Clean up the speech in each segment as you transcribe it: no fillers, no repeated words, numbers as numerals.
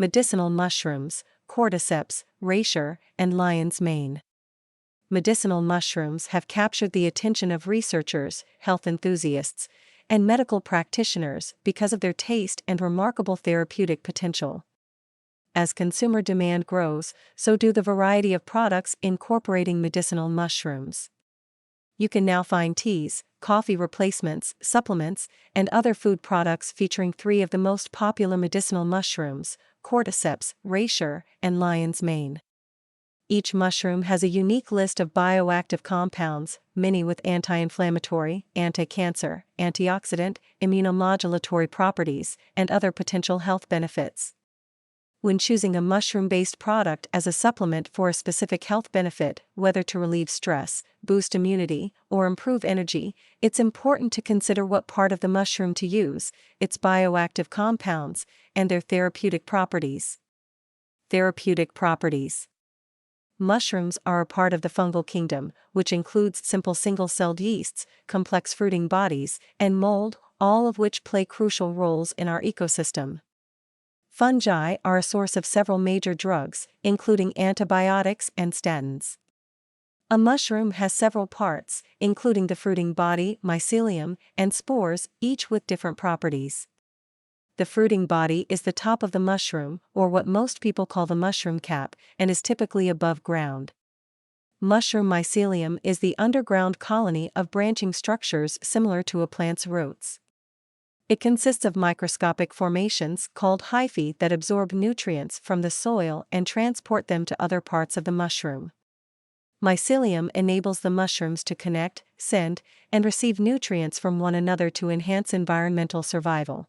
Medicinal mushrooms, Cordyceps, Reishi, and lion's mane. Medicinal mushrooms have captured the attention of researchers, health enthusiasts, and medical practitioners because of their taste and remarkable therapeutic potential. As consumer demand grows, so do the variety of products incorporating medicinal mushrooms. You can now find teas, coffee replacements, supplements, and other food products featuring 3 of the most popular medicinal mushrooms, Cordyceps, Reishi, and lion's mane. Each mushroom has a unique list of bioactive compounds, many with anti-inflammatory, anti-cancer, antioxidant, immunomodulatory properties, and other potential health benefits. When choosing a mushroom-based product as a supplement for a specific health benefit, whether to relieve stress, boost immunity, or improve energy, it's important to consider what part of the mushroom to use, its bioactive compounds, and their therapeutic properties. Therapeutic properties. Mushrooms are a part of the fungal kingdom, which includes simple single-celled yeasts, complex fruiting bodies, and mold, all of which play crucial roles in our ecosystem. Fungi are a source of several major drugs, including antibiotics and statins. A mushroom has several parts, including the fruiting body, mycelium, and spores, each with different properties. The fruiting body is the top of the mushroom, or what most people call the mushroom cap, and is typically above ground. Mushroom mycelium is the underground colony of branching structures similar to a plant's roots. It consists of microscopic formations called hyphae that absorb nutrients from the soil and transport them to other parts of the mushroom. Mycelium enables the mushrooms to connect, send, and receive nutrients from one another to enhance environmental survival.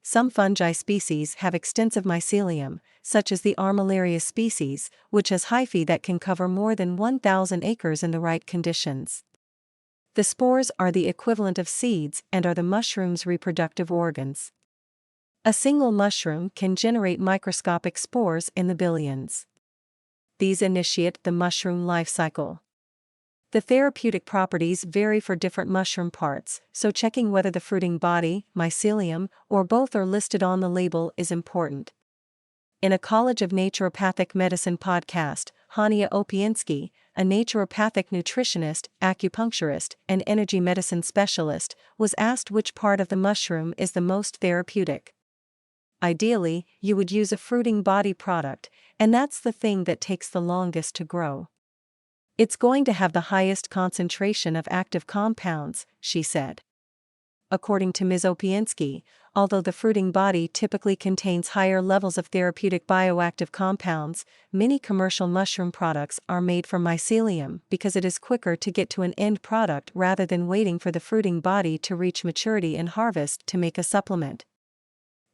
Some fungi species have extensive mycelium, such as the Armillaria species, which has hyphae that can cover more than 1,000 acres in the right conditions. The spores are the equivalent of seeds and are the mushroom's reproductive organs. A single mushroom can generate microscopic spores in the billions. These initiate the mushroom life cycle. The therapeutic properties vary for different mushroom parts, so checking whether the fruiting body, mycelium, or both are listed on the label is important. In a College of Naturopathic Medicine podcast, Hania Opiensky, a naturopathic nutritionist, acupuncturist, and energy medicine specialist, was asked which part of the mushroom is the most therapeutic. Ideally, you would use a fruiting body product, and that's the thing that takes the longest to grow. It's going to have the highest concentration of active compounds, she said. According to Ms. Opiensky, although the fruiting body typically contains higher levels of therapeutic bioactive compounds, many commercial mushroom products are made from mycelium because it is quicker to get to an end product rather than waiting for the fruiting body to reach maturity and harvest to make a supplement.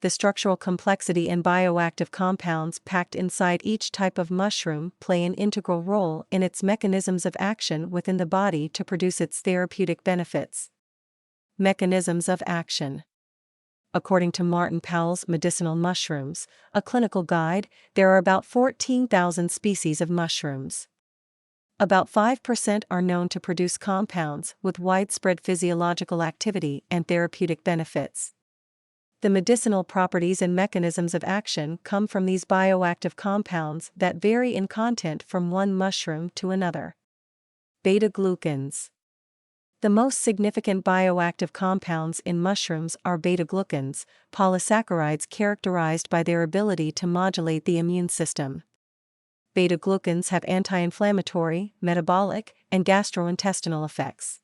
The structural complexity and bioactive compounds packed inside each type of mushroom play an integral role in its mechanisms of action within the body to produce its therapeutic benefits. Mechanisms of action. According to Martin Powell's Medicinal Mushrooms, a clinical guide, there are about 14,000 species of mushrooms. About 5% are known to produce compounds with widespread physiological activity and therapeutic benefits. The medicinal properties and mechanisms of action come from these bioactive compounds that vary in content from one mushroom to another. Beta-glucans. The most significant bioactive compounds in mushrooms are beta-glucans, polysaccharides characterized by their ability to modulate the immune system. Beta-glucans have anti-inflammatory, metabolic, and gastrointestinal effects.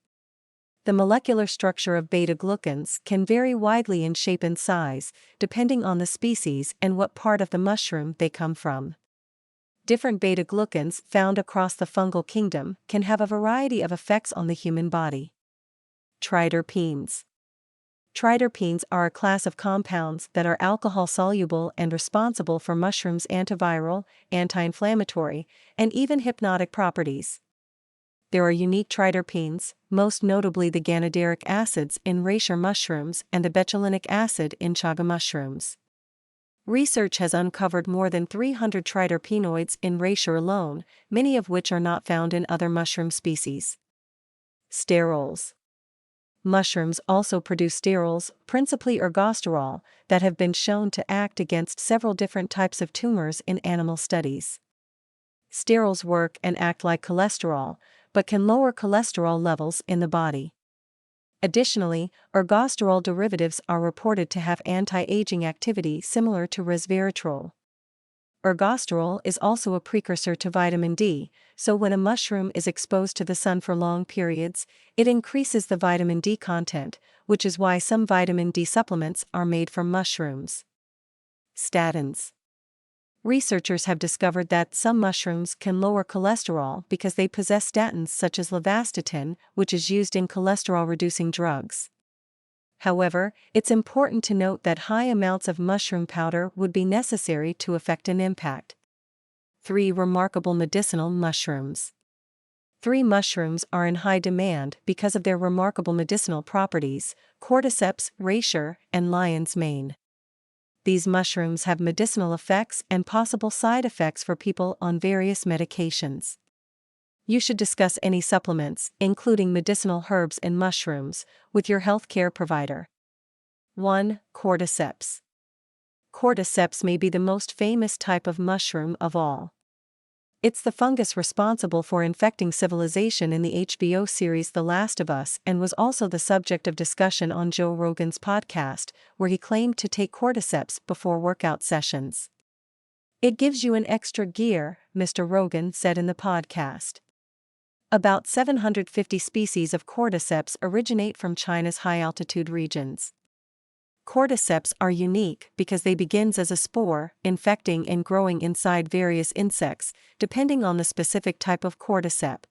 The molecular structure of beta-glucans can vary widely in shape and size, depending on the species and what part of the mushroom they come from. Different beta-glucans found across the fungal kingdom can have a variety of effects on the human body. Triterpenes. Triterpenes are a class of compounds that are alcohol-soluble and responsible for mushrooms' antiviral, anti-inflammatory, and even hypnotic properties. There are unique triterpenes, most notably the ganideric acids in reishi mushrooms and the betulinic acid in chaga mushrooms. Research has uncovered more than 300 triterpenoids in reishi alone, many of which are not found in other mushroom species. Sterols. Mushrooms also produce sterols, principally ergosterol, that have been shown to act against several different types of tumors in animal studies. Sterols work and act like cholesterol, but can lower cholesterol levels in the body. Additionally, ergosterol derivatives are reported to have anti-aging activity similar to resveratrol. Ergosterol is also a precursor to vitamin D, so when a mushroom is exposed to the sun for long periods, it increases the vitamin D content, which is why some vitamin D supplements are made from mushrooms. Statins. Researchers have discovered that some mushrooms can lower cholesterol because they possess statins such as levastatin, which is used in cholesterol-reducing drugs. However, it's important to note that high amounts of mushroom powder would be necessary to effect an impact. 3 remarkable medicinal mushrooms. 3 mushrooms are in high demand because of their remarkable medicinal properties: Cordyceps, Reishi, and lion's mane. These mushrooms have medicinal effects and possible side effects for people on various medications. You should discuss any supplements, including medicinal herbs and mushrooms, with your healthcare provider. 1. Cordyceps. Cordyceps may be the most famous type of mushroom of all. It's the fungus responsible for infecting civilization in the HBO series The Last of Us and was also the subject of discussion on Joe Rogan's podcast, where he claimed to take cordyceps before workout sessions. "It gives you an extra gear," Mr. Rogan said in the podcast. About 750 species of cordyceps originate from China's high-altitude regions. Cordyceps are unique because they begin as a spore, infecting and growing inside various insects, depending on the specific type of cordyceps.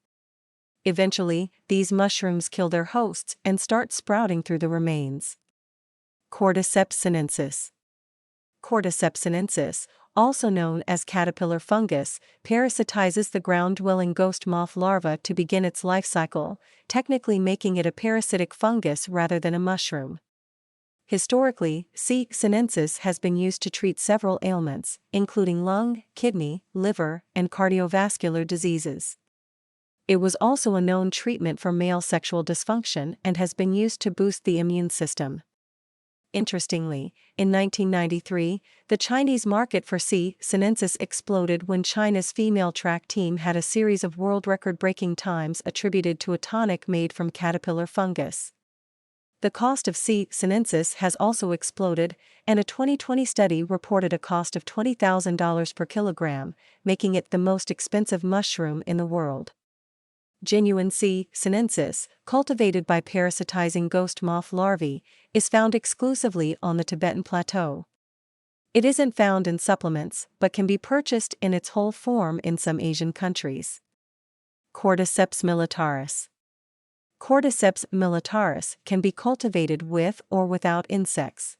Eventually, these mushrooms kill their hosts and start sprouting through the remains. Cordyceps sinensis. Cordyceps sinensis, also known as caterpillar fungus, parasitizes the ground-dwelling ghost moth larva to begin its life cycle, technically making it a parasitic fungus rather than a mushroom. Historically, C. sinensis has been used to treat several ailments, including lung, kidney, liver, and cardiovascular diseases. It was also a known treatment for male sexual dysfunction and has been used to boost the immune system. Interestingly, in 1993, the Chinese market for C. sinensis exploded when China's female track team had a series of world record-breaking times attributed to a tonic made from caterpillar fungus. The cost of C. sinensis has also exploded, and a 2020 study reported a cost of $20,000 per kilogram, making it the most expensive mushroom in the world. Genuine C. sinensis, cultivated by parasitizing ghost moth larvae, is found exclusively on the Tibetan Plateau. It isn't found in supplements, but can be purchased in its whole form in some Asian countries. Cordyceps militaris. Cordyceps militaris can be cultivated with or without insects.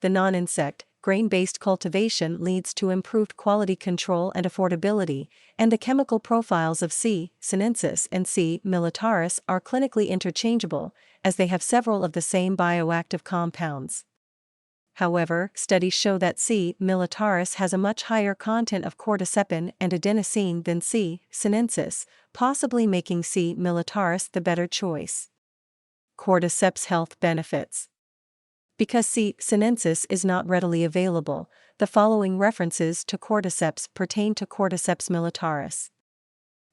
The non-insect, grain-based cultivation leads to improved quality control and affordability, and the chemical profiles of C. sinensis and C. militaris are clinically interchangeable, as they have several of the same bioactive compounds. However, studies show that C. militaris has a much higher content of cordycepin and adenosine than C. sinensis, possibly making C. militaris the better choice. Cordyceps health benefits. Because C. sinensis is not readily available, the following references to cordyceps pertain to Cordyceps militaris.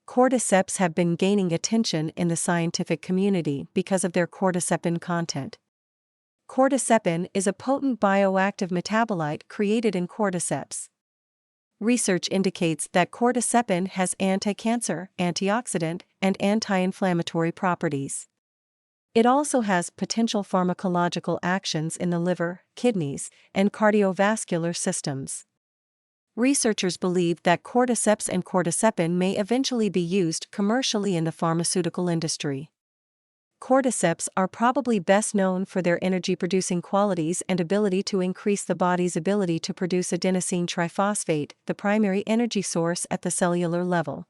Cordyceps have been gaining attention in the scientific community because of their cordycepin content. Cordycepin is a potent bioactive metabolite created in cordyceps. Research indicates that cordycepin has anti-cancer, antioxidant, and anti-inflammatory properties. It also has potential pharmacological actions in the liver, kidneys, and cardiovascular systems. Researchers believe that cordyceps and cordycepin may eventually be used commercially in the pharmaceutical industry. Cordyceps are probably best known for their energy-producing qualities and ability to increase the body's ability to produce adenosine triphosphate, the primary energy source at the cellular level.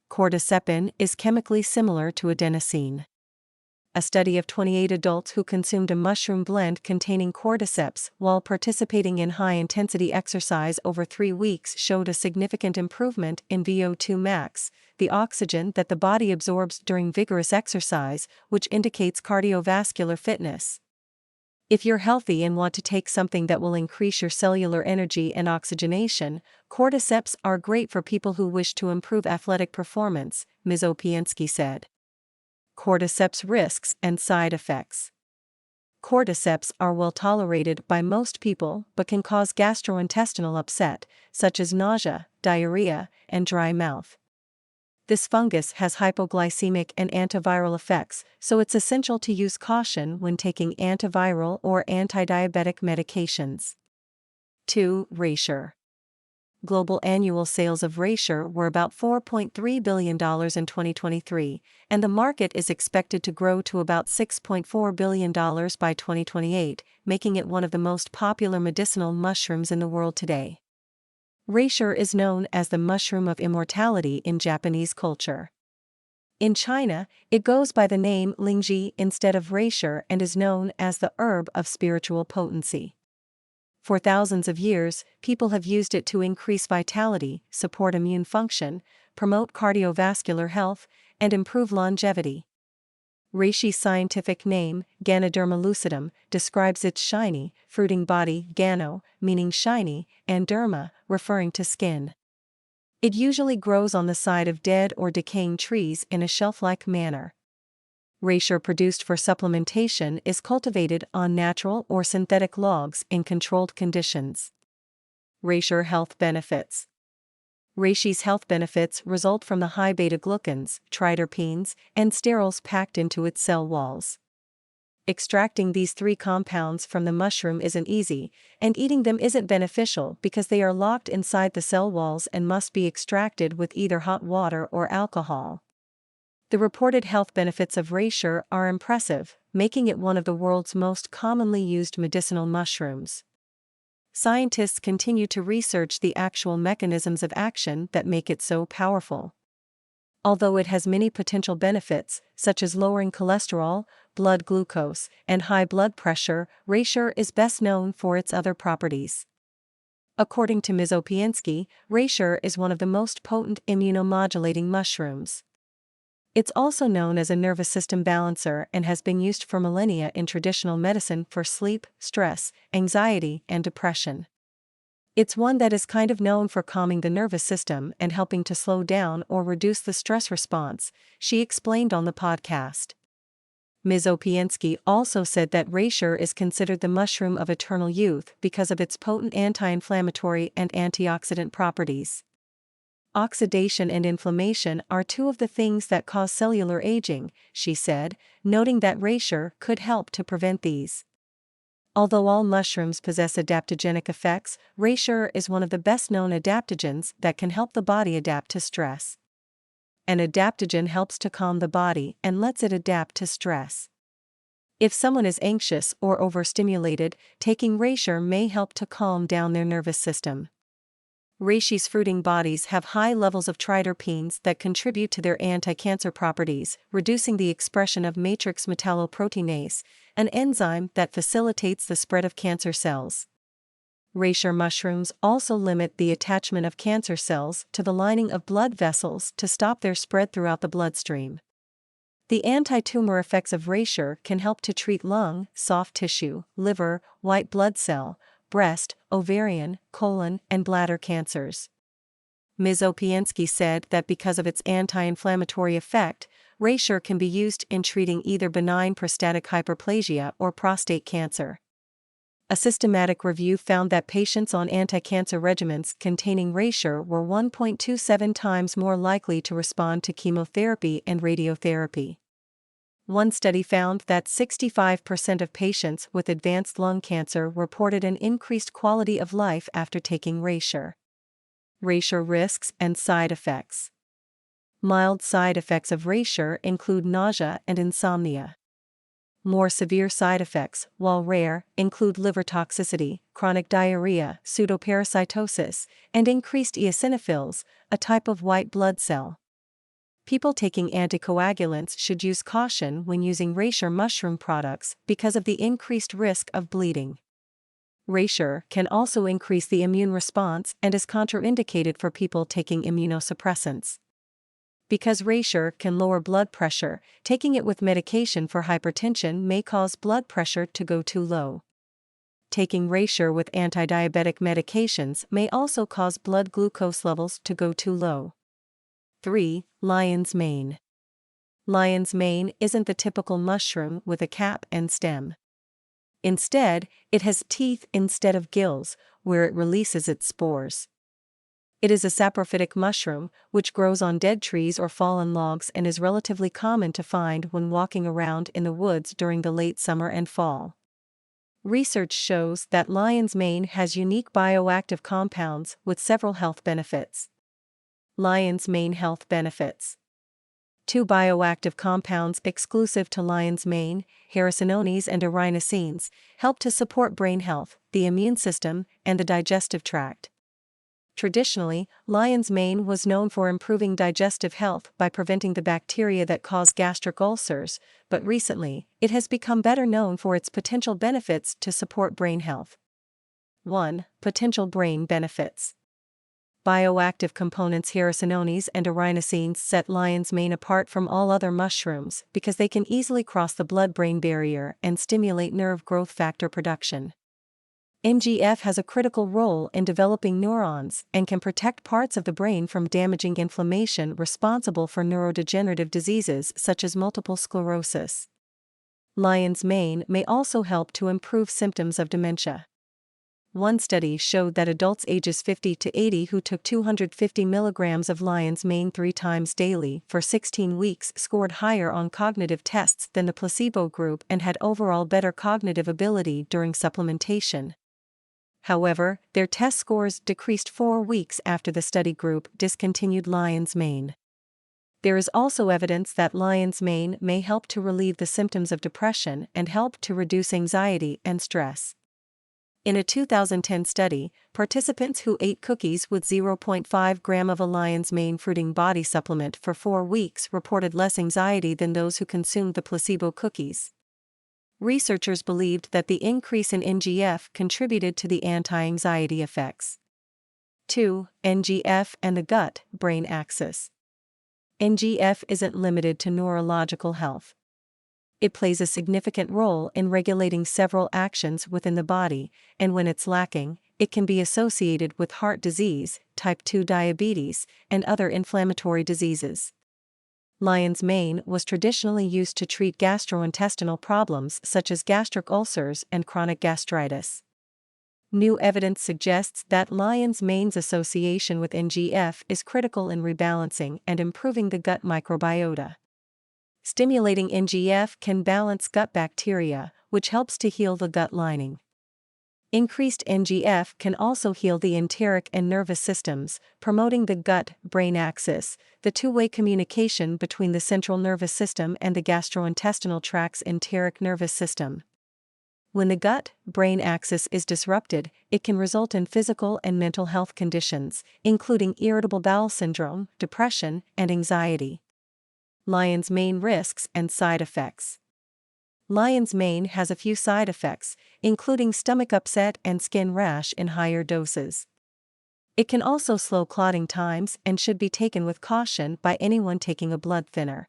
Cordycepin is chemically similar to adenosine. A study of 28 adults who consumed a mushroom blend containing cordyceps while participating in high-intensity exercise over 3 weeks showed a significant improvement in VO2 max, the oxygen that the body absorbs during vigorous exercise, which indicates cardiovascular fitness. If you're healthy and want to take something that will increase your cellular energy and oxygenation, cordyceps are great for people who wish to improve athletic performance, Ms. Opiensky said. Cordyceps risks and side effects. Cordyceps are well tolerated by most people but can cause gastrointestinal upset, such as nausea, diarrhea, and dry mouth. This fungus has hypoglycemic and antiviral effects, so it's essential to use caution when taking antiviral or antidiabetic medications. 2. Reishi. Global annual sales of Reishi were about $4.3 billion in 2023, and the market is expected to grow to about $6.4 billion by 2028, making it one of the most popular medicinal mushrooms in the world today. Reishi is known as the mushroom of immortality in Japanese culture. In China, it goes by the name lingzhi instead of reishi and is known as the herb of spiritual potency. For thousands of years, people have used it to increase vitality, support immune function, promote cardiovascular health, and improve longevity. Reishi's scientific name, Ganoderma lucidum, describes its shiny, fruiting body, gano, meaning shiny, and derma, referring to skin. It usually grows on the side of dead or decaying trees in a shelf-like manner. Reishi produced for supplementation is cultivated on natural or synthetic logs in controlled conditions. Reishi health benefits. Reishi's health benefits result from the high beta-glucans, triterpenes, and sterols packed into its cell walls. Extracting these 3 compounds from the mushroom isn't easy, and eating them isn't beneficial because they are locked inside the cell walls and must be extracted with either hot water or alcohol. The reported health benefits of reishi are impressive, making it one of the world's most commonly used medicinal mushrooms. Scientists continue to research the actual mechanisms of action that make it so powerful. Although it has many potential benefits, such as lowering cholesterol, blood glucose, and high blood pressure, reishi is best known for its other properties. According to Ms. Opiensky, reishi is one of the most potent immunomodulating mushrooms. It's also known as a nervous system balancer and has been used for millennia in traditional medicine for sleep, stress, anxiety, and depression. It's one that is kind of known for calming the nervous system and helping to slow down or reduce the stress response, she explained on the podcast. Ms. Opiensky also said that reishi is considered the mushroom of eternal youth because of its potent anti-inflammatory and antioxidant properties. Oxidation and inflammation are 2 of the things that cause cellular aging, she said, noting that reishi could help to prevent these. Although all mushrooms possess adaptogenic effects, reishi is one of the best-known adaptogens that can help the body adapt to stress. An adaptogen helps to calm the body and lets it adapt to stress. If someone is anxious or overstimulated, taking reishi may help to calm down their nervous system. Reishi's fruiting bodies have high levels of triterpenes that contribute to their anti-cancer properties, reducing the expression of matrix metalloproteinase, an enzyme that facilitates the spread of cancer cells. Reishi mushrooms also limit the attachment of cancer cells to the lining of blood vessels to stop their spread throughout the bloodstream. The anti-tumor effects of reishi can help to treat lung, soft tissue, liver, white blood cell, breast, ovarian, colon, and bladder cancers. Ms. Opiensky said that because of its anti-inflammatory effect, reishi can be used in treating either benign prostatic hyperplasia or prostate cancer. A systematic review found that patients on anti-cancer regimens containing reishi were 1.27 times more likely to respond to chemotherapy and radiotherapy. One study found that 65% of patients with advanced lung cancer reported an increased quality of life after taking reishi. Reishi risks and side effects. Mild side effects of reishi include nausea and insomnia. More severe side effects, while rare, include liver toxicity, chronic diarrhea, pseudoparasitosis, and increased eosinophils, a type of white blood cell. People taking anticoagulants should use caution when using reishi mushroom products because of the increased risk of bleeding. Reishi can also increase the immune response and is contraindicated for people taking immunosuppressants. Because reishi can lower blood pressure, taking it with medication for hypertension may cause blood pressure to go too low. Taking reishi with anti-diabetic medications may also cause blood glucose levels to go too low. 3. Lion's mane. Lion's mane isn't the typical mushroom with a cap and stem. Instead, it has teeth instead of gills, where it releases its spores. It is a saprophytic mushroom, which grows on dead trees or fallen logs and is relatively common to find when walking around in the woods during the late summer and fall. Research shows that lion's mane has unique bioactive compounds with several health benefits. Lion's mane health benefits. 2 bioactive compounds exclusive to lion's mane, hericinones and erinacines, help to support brain health, the immune system, and the digestive tract. Traditionally, lion's mane was known for improving digestive health by preventing the bacteria that cause gastric ulcers, but recently, it has become better known for its potential benefits to support brain health. 1. Potential brain benefits. Bioactive components hericinones and erinacines set lion's mane apart from all other mushrooms because they can easily cross the blood-brain barrier and stimulate nerve growth factor production. NGF has a critical role in developing neurons and can protect parts of the brain from damaging inflammation responsible for neurodegenerative diseases such as multiple sclerosis. Lion's mane may also help to improve symptoms of dementia. One study showed that adults ages 50 to 80 who took 250 milligrams of lion's mane 3 times daily for 16 weeks scored higher on cognitive tests than the placebo group and had overall better cognitive ability during supplementation. However, their test scores decreased 4 weeks after the study group discontinued lion's mane. There is also evidence that lion's mane may help to relieve the symptoms of depression and help to reduce anxiety and stress. In a 2010 study, participants who ate cookies with 0.5 gram of a lion's mane fruiting body supplement for 4 weeks reported less anxiety than those who consumed the placebo cookies. Researchers believed that the increase in NGF contributed to the anti-anxiety effects. 2. NGF and the gut-brain axis. NGF isn't limited to neurological health. It plays a significant role in regulating several actions within the body, and when it's lacking, it can be associated with heart disease, type 2 diabetes, and other inflammatory diseases. Lion's mane was traditionally used to treat gastrointestinal problems such as gastric ulcers and chronic gastritis. New evidence suggests that lion's mane's association with NGF is critical in rebalancing and improving the gut microbiota. Stimulating NGF can balance gut bacteria, which helps to heal the gut lining. Increased NGF can also heal the enteric and nervous systems, promoting the gut-brain axis, the two-way communication between the central nervous system and the gastrointestinal tract's enteric nervous system. When the gut-brain axis is disrupted, it can result in physical and mental health conditions, including irritable bowel syndrome, depression, and anxiety. Lion's mane risks and side effects. Lion's mane has a few side effects, including stomach upset and skin rash in higher doses. It can also slow clotting times and should be taken with caution by anyone taking a blood thinner.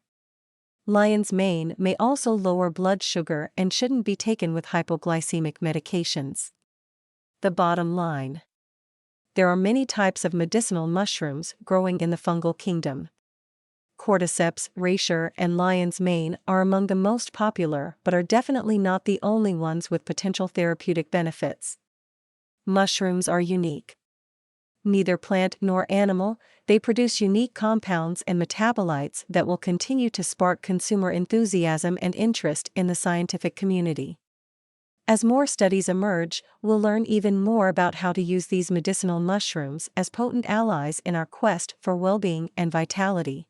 Lion's mane may also lower blood sugar and shouldn't be taken with hypoglycemic medications. The bottom line. There are many types of medicinal mushrooms growing in the fungal kingdom. Cordyceps, reishi, and lion's mane are among the most popular but are definitely not the only ones with potential therapeutic benefits. Mushrooms are unique. Neither plant nor animal, they produce unique compounds and metabolites that will continue to spark consumer enthusiasm and interest in the scientific community. As more studies emerge, we'll learn even more about how to use these medicinal mushrooms as potent allies in our quest for well-being and vitality.